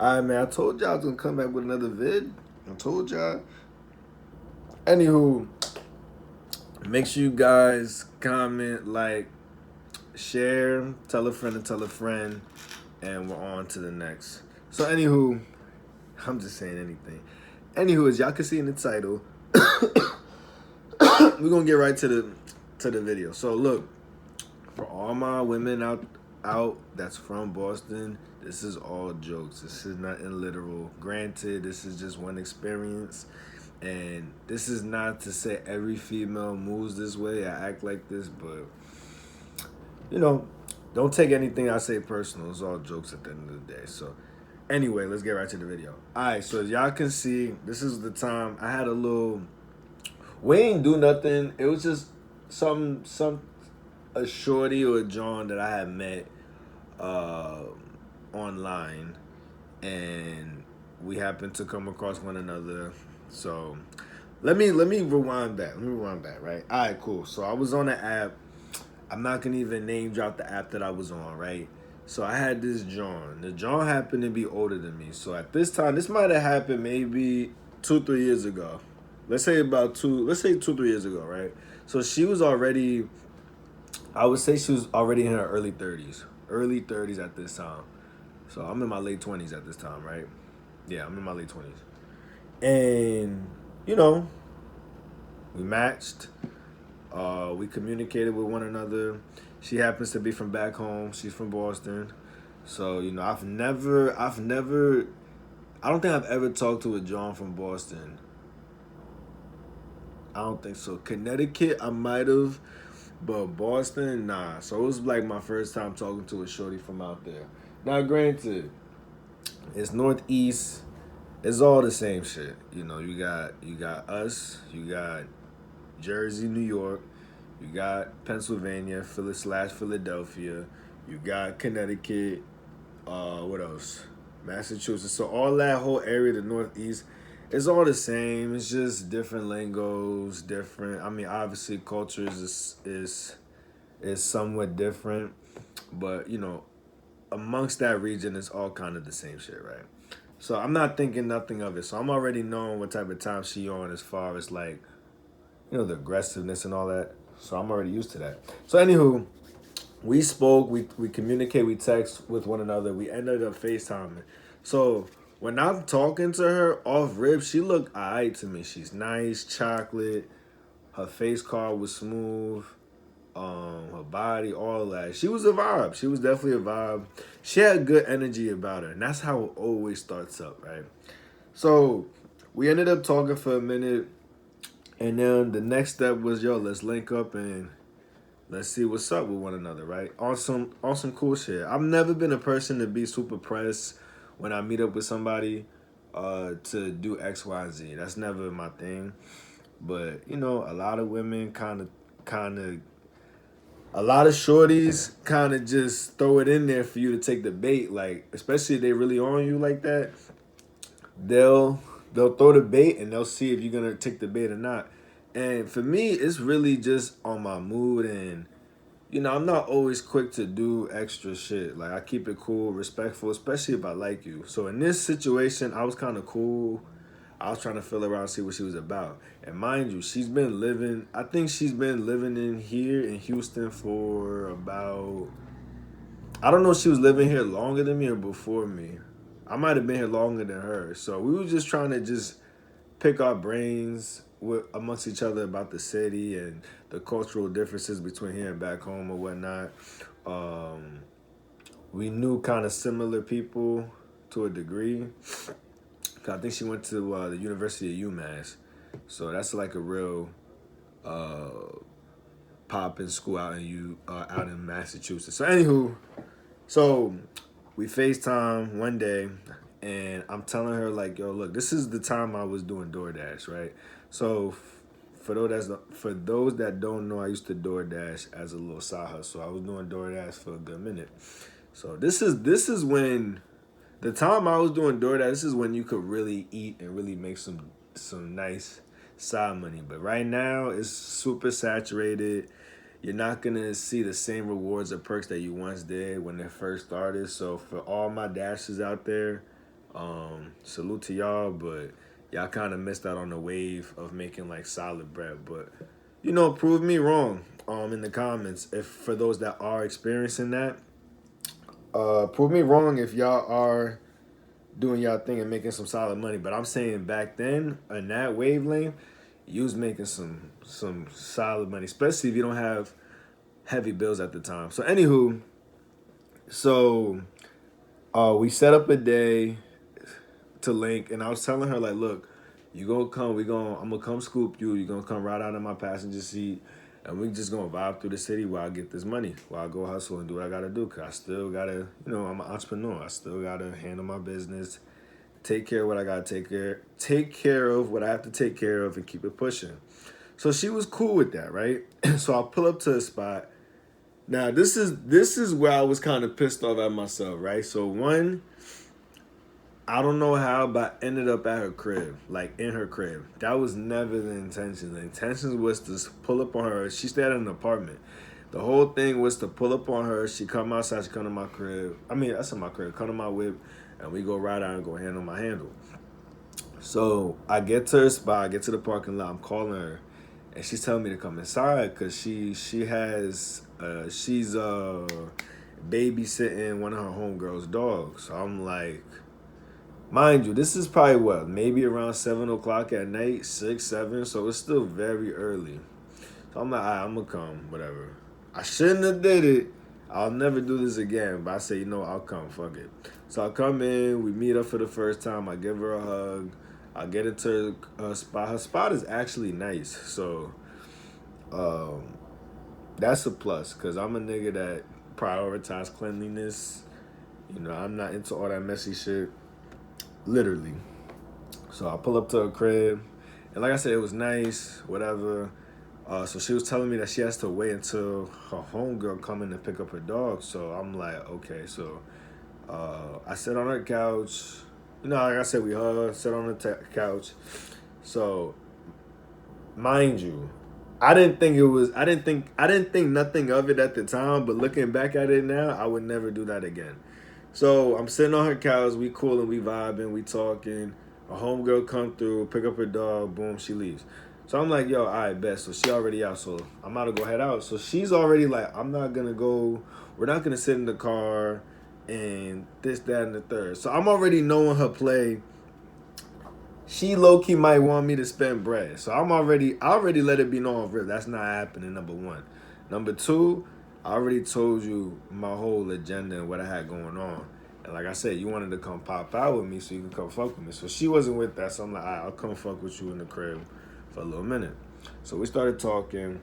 All right, man. I told y'all I was gonna come back with another vid. I told y'all. Anywho, make sure you guys comment, like, share, tell a friend and tell a friend, and we're on to the next. So, anywho, I'm just saying anything. Anywho, as y'all can see in the title, we're gonna get right to the video. So, look, for all my women out that's from Boston, this is all jokes. This is nothing literal. Granted, this is just one experience, and this is not to say every female moves this way. I act like this, but you know, don't take anything I say personal. It's all jokes at the end of the day. So, anyway, let's get right to the video. All right, so as y'all can see, this is the time I had a little. We ain't do nothing. It was just some a shorty or a John that I had met uh, online, and we happened to come across one another. So let me rewind back. Let me rewind back. Right. All right. Cool. So I was on the app. I'm not gonna even name drop the app that I was on. Right. So I had this John. The John happened to be older than me. So at this time, this might have happened maybe 2-3 years ago. Let's say about two. Let's say 2-3 years ago. Right. So she was already. I would say she was already in her early 30s. Early 30s at this time. So I'm in my late 20s at this time, right? Yeah, I'm in my late 20s. And, you know, we matched. We communicated with one another. She happens to be from back home. She's from Boston. So, I don't think I've ever talked to a John from Boston. I don't think so. Connecticut, I might have, but Boston, nah. So it was like my first time talking to a shorty from out there. Now, granted, it's Northeast. It's all the same shit. You got us. You got Jersey, New York. You got Pennsylvania, Philadelphia. You got Connecticut. What else? Massachusetts. So all that whole area, the Northeast, it's all the same. It's just different lingos, different. I mean, obviously, cultures is somewhat different, but amongst that region, it's all kind of the same shit, right? So I'm not thinking nothing of it. So I'm already knowing what type of time she on as far as like, the aggressiveness and all that. So I'm already used to that. So anywho, we spoke, we communicate, we text with one another. We ended up FaceTiming. So when I'm talking to her off rip, she looked alright to me. She's nice, chocolate. Her face card was smooth. Her body, all that. She was a vibe. She was definitely a vibe. She had good energy about her, and that's how it always starts up, right? So we ended up talking for a minute, and then the next step was, yo, let's link up and let's see what's up with one another, right? On some cool shit. I've never been a person to be super pressed when I meet up with somebody to do X, Y, Z. That's never my thing. But a lot of women kind of a lot of shorties kind of just throw it in there for you to take the bait. Like, especially if they really on you like that, they'll they'll throw the bait and they'll see if you're gonna take the bait or not. And for me, it's really just on my mood, and I'm not always quick to do extra shit. Like, I keep it cool, respectful, especially if I like you. So in this situation, I was kind of cool. I was trying to feel around, see what she was about. And mind you, I think she's been living in here in Houston for about, I don't know if she was living here longer than me or before me. I might have been here longer than her. So we were just trying to just pick our brains amongst each other about the city and the cultural differences between here and back home or whatnot. Um, we knew kind of similar people to a degree. I think she went to the University of UMass, so that's like a real uh, poppin' school out in Massachusetts. So anywho, so we FaceTime one day, and I'm telling her like, yo, look, this is the time I was doing DoorDash, right? So for those that don't know, I used to DoorDash as a little side hustle. I was doing DoorDash for a good minute. So this is when the time I was doing DoorDash, this is when you could really eat and really make some nice side money. But right now, it's super saturated. You're not gonna see the same rewards or perks that you once did when it first started. So for all my dashes out there, Salute to y'all, but y'all kind of missed out on the wave of making like solid bread. But prove me wrong. In the comments, if for those that are experiencing that, prove me wrong if y'all are doing y'all thing and making some solid money. But I'm saying back then in that wavelength, you was making some solid money, especially if you don't have heavy bills at the time. So anywho, so we set up a day to link, and I was telling her like, look, you gonna come, I'm gonna come scoop you. You gonna come right out of my passenger seat, and we just gonna vibe through the city while I get this money, while I go hustle and do what I gotta do. Cause I still gotta, I'm an entrepreneur. I still gotta handle my business, take care of what I gotta take care of what I have to take care of, and keep it pushing. So she was cool with that, right? So I pull up to a spot. Now this is where I was kind of pissed off at myself, right? So one, I don't know how, but I ended up at her crib, like in her crib. That was never the intention. The intention was to pull up on her. She stayed in an apartment. The whole thing was to pull up on her. She come outside, she come to my crib. I mean, that's in my crib. Come to my whip, and we go right out and go handle my handle. So I get to her spot, I get to the parking lot. I'm calling her, and she's telling me to come inside because she's babysitting one of her homegirls' dogs. So I'm like, mind you, this is probably what, maybe around 7 o'clock at night, 6, 7, so it's still very early. So I'm like, all right, I'm gonna come, whatever. I shouldn't have did it. I'll never do this again, but I say, I'll come, fuck it. So I come in, we meet up for the first time, I give her a hug, I get into her spot. Her spot is actually nice, so that's a plus, because I'm a nigga that prioritize cleanliness. I'm not into all that messy shit. Literally. So I pull up to her crib, and like I said, it was nice, whatever. So she was telling me that she has to wait until her homegirl come in to pick up her dog. So I'm like, okay. So I sit on her couch. Like I said, we hug, sit on the couch. So mind you, I didn't think nothing of it at the time, but looking back at it now, I would never do that again. So I'm sitting on her couch, we coolin', we vibing, we talking. A homegirl come through, pick up her dog, boom, she leaves. So I'm like, yo, all right, bet. So she already out, so I'm about to go head out. So she's already like, we're not gonna sit in the car and this, that, and the third. So I'm already knowing her play. She low-key might want me to spend bread. So I already let it be known, rip, that's not happening, number one. Number two, I already told you my whole agenda and what I had going on. And like I said, you wanted to come pop out with me so you can come fuck with me. So she wasn't with that, so I'm like, all right, I'll come fuck with you in the crib for a little minute. So we started talking.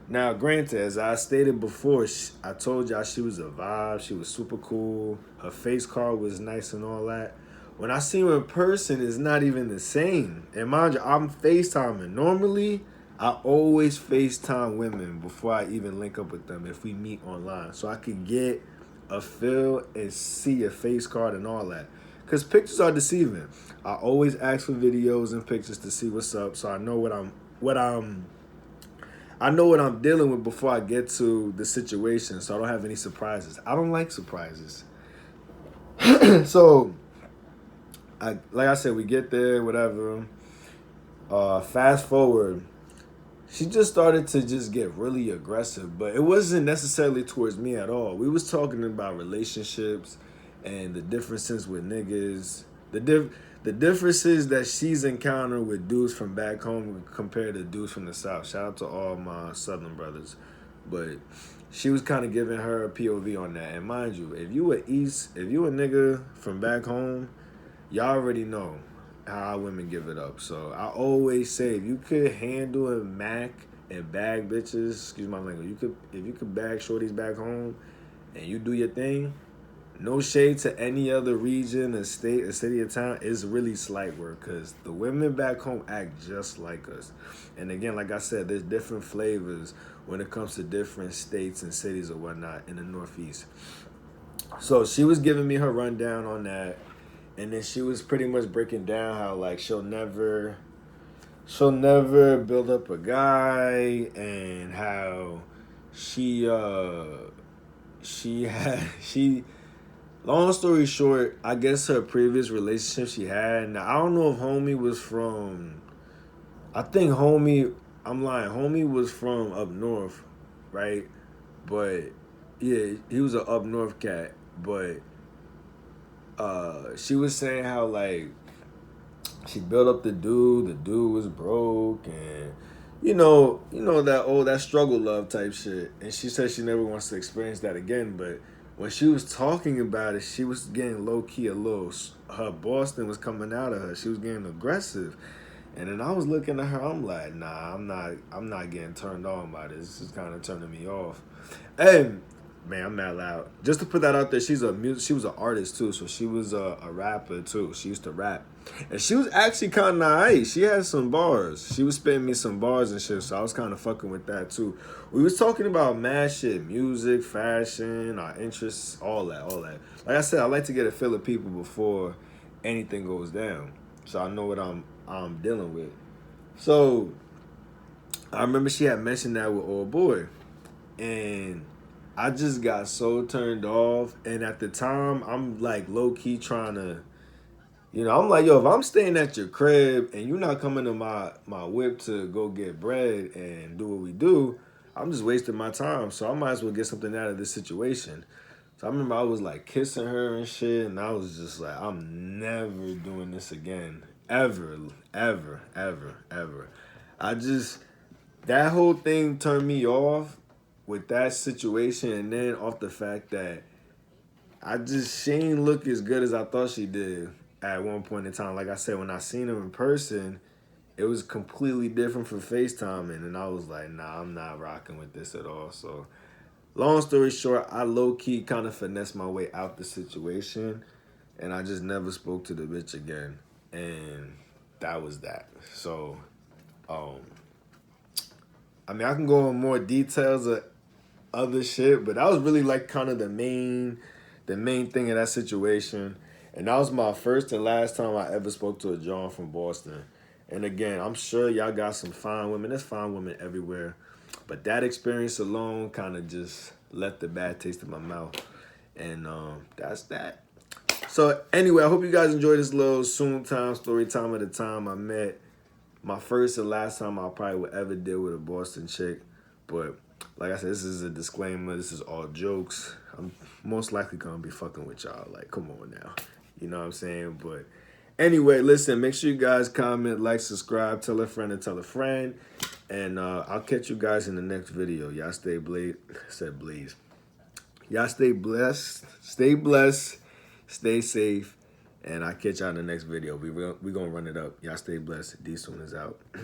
Now, granted, as I stated before, I told y'all she was a vibe. She was super cool. Her face card was nice and all that. When I see her in person, it's not even the same. And mind you, I'm FaceTiming. Normally, I always FaceTime women before I even link up with them if we meet online. So I could get a feel and see a face card and all that. Because pictures are deceiving. I always ask for videos and pictures to see what's up, so I know I know what I'm dealing with before I get to the situation, so I don't have any surprises. I don't like surprises. So like I said, we get there, whatever. Fast forward, she just started to just get really aggressive, but it wasn't necessarily towards me at all. We was talking about relationships and the differences with niggas, the differences that she's encountered with dudes from back home compared to dudes from the South. Shout out to all my Southern brothers, but she was kind of giving her a POV on that. And mind you, if you a nigga from back home, y'all already know how women give it up. So I always say, if you could handle a Mac and bag bitches, excuse my language, if you could bag shorties back home and you do your thing, no shade to any other region, a state, a city, or town, is really slight work because the women back home act just like us. And again, like I said, there's different flavors when it comes to different states and cities or whatnot in the Northeast. So she was giving me her rundown on that. And then she was pretty much breaking down how like she'll never build up a guy, and how she Long story short, I guess her previous relationship she had. Now I don't know if homie was from. I think homie. I'm lying. Homie was from up north, right? But yeah, he was an up north cat. But she was saying how like she built up the dude was broke, and that struggle love type shit. And she said she never wants to experience that again. But when she was talking about it, she was getting low key a little. Her Boston was coming out of her. She was getting aggressive. And then I was looking at her. I'm like, nah, I'm not getting turned on by this. This is kind of turning me off. And man, I'm not loud. Just to put that out there, she was an artist too, so she was a rapper too. She used to rap, and she was actually kind of nice. She had some bars. She was spitting me some bars and shit, so I was kind of fucking with that too. We was talking about mad shit, music, fashion, our interests, all that, all that. Like I said, I like to get a feel of people before anything goes down, so I know what I'm dealing with. So I remember she had mentioned that with old boy, and I just got so turned off. And at the time, I'm like low key trying to, I'm like, yo, if I'm staying at your crib and you're not coming to my whip to go get bread and do what we do, I'm just wasting my time. So I might as well get something out of this situation. So I remember I was like kissing her and shit, and I was just like, I'm never doing this again. Ever, ever, ever, ever. I just, that whole thing turned me off with that situation, and then off the fact that she ain't look as good as I thought she did at one point in time. Like I said, when I seen her in person, it was completely different from FaceTiming, and I was like, nah, I'm not rocking with this at all. So long story short, I low key kind of finessed my way out the situation, and I just never spoke to the bitch again, and that was that. So, um, I mean, I can go in more details of other shit, but that was really like kind of the main thing in that situation. And that was my first and last time I ever spoke to a John from Boston. And again, I'm sure y'all got some fine women. There's fine women everywhere. But that experience alone kind of just left the bad taste in my mouth. And that's that. So anyway, I hope you guys enjoyed this little soon time story time of the time I met. My first and last time I probably would ever deal with a Boston chick. But like I said, this is a disclaimer. This is all jokes. I'm most likely gonna be fucking with y'all. Like, come on now. You know what I'm saying? But anyway, listen, make sure you guys comment, like, subscribe, tell a friend and tell a friend. And I'll catch you guys in the next video. Y'all stay blaze. Y'all stay blessed, stay safe, and I'll catch y'all in the next video. We gonna run it up. Y'all stay blessed. D Soon is out.